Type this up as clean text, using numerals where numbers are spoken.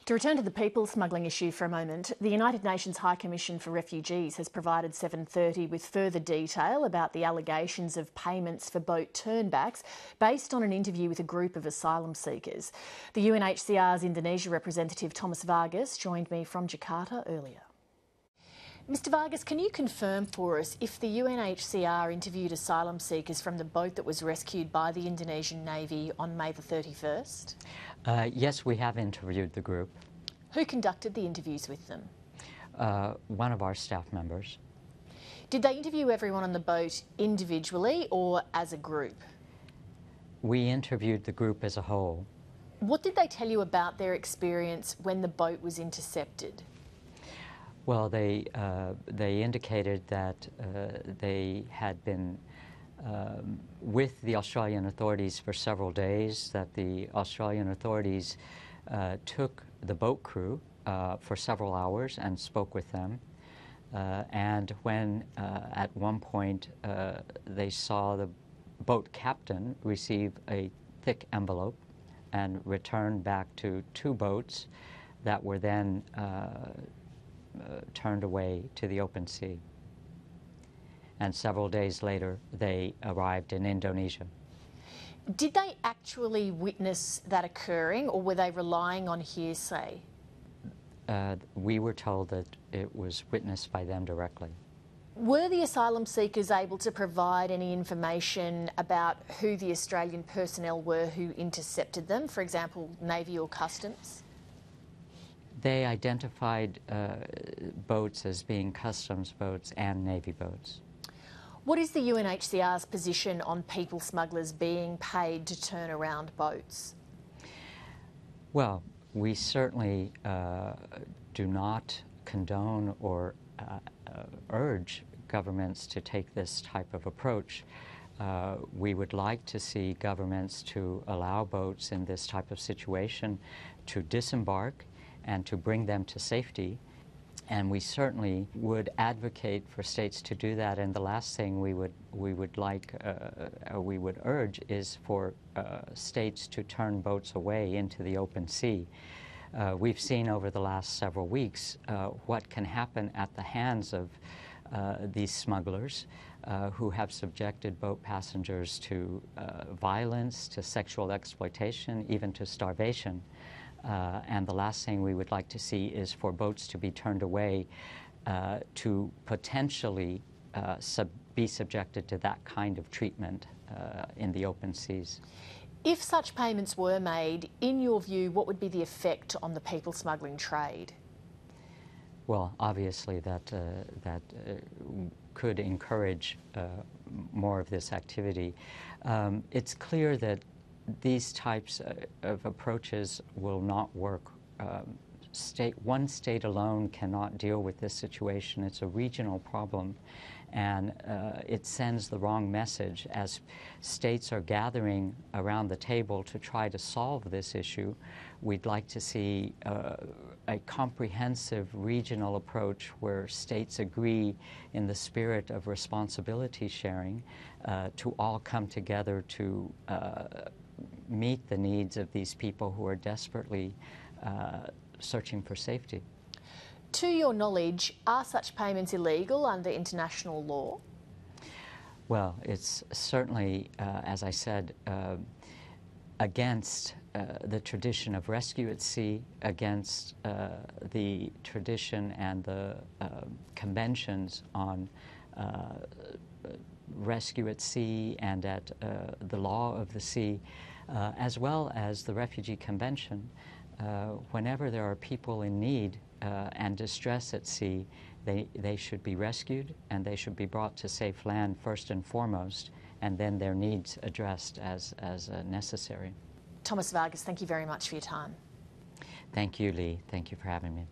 To return to the people smuggling issue for a moment, the United Nations High Commission for Refugees has provided 7:30 with further detail about the allegations of payments for boat turnbacks based on an interview with a group of asylum seekers. The UNHCR's Indonesia representative Thomas Vargas joined me from Jakarta earlier. Mr Vargas, can you confirm for us if the UNHCR interviewed asylum seekers from the boat that was rescued by the Indonesian Navy on May the 31st? Yes, we have interviewed the group. Who conducted the interviews with them? One of our staff members. Did they interview everyone on the boat individually or as a group? We interviewed the group as a whole. What did they tell you about their experience when the boat was intercepted? Well, they indicated that they had been with the Australian authorities for several days, that the Australian authorities took the boat crew for several hours and spoke with them. And when at one point they saw the boat captain receive a thick envelope and return back to two boats that were then turned away to the open sea. And several days later, they arrived in Indonesia. Did they actually witness that occurring, or were they relying on hearsay? We were told that it was witnessed by them directly. Were the asylum seekers able to provide any information about who the Australian personnel were who intercepted them, for example, Navy or Customs? They identified boats as being customs boats and Navy boats. What is the UNHCR's position on people smugglers being paid to turn around boats? Well, we certainly do not condone or urge governments to take this type of approach. We would like to see governments to allow boats in this type of situation to disembark and to bring them to safety. And we certainly would advocate for states to do that. And the last thing we would urge is for states to turn boats away into the open sea. We've seen over the last several weeks what can happen at the hands of these smugglers who have subjected boat passengers to violence, to sexual exploitation, even to starvation. And the last thing we would like to see is for boats to be turned away to potentially be subjected to that kind of treatment in the open seas. If such payments were made, in your view, what would be the effect on the people smuggling trade? Well, obviously that could encourage more of this activity. It's clear that these types of approaches will not work. One state alone cannot deal with this situation. It's a regional problem, and it sends the wrong message. As states are gathering around the table to try to solve this issue, we'd like to see a comprehensive regional approach where states agree in the spirit of responsibility sharing to all come together to meet the needs of these people who are desperately searching for safety. To your knowledge, are such payments illegal under international law? Well, it's certainly, as I said, against the tradition of rescue at sea, against the tradition and the conventions on rescue at sea and at the law of the sea, as well as the Refugee Convention. Whenever there are people in need and distress at sea, they should be rescued and they should be brought to safe land first and foremost, and then their needs addressed as necessary. Thomas Vargas, thank you very much for your time. Thank you, Lee. Thank you for having me.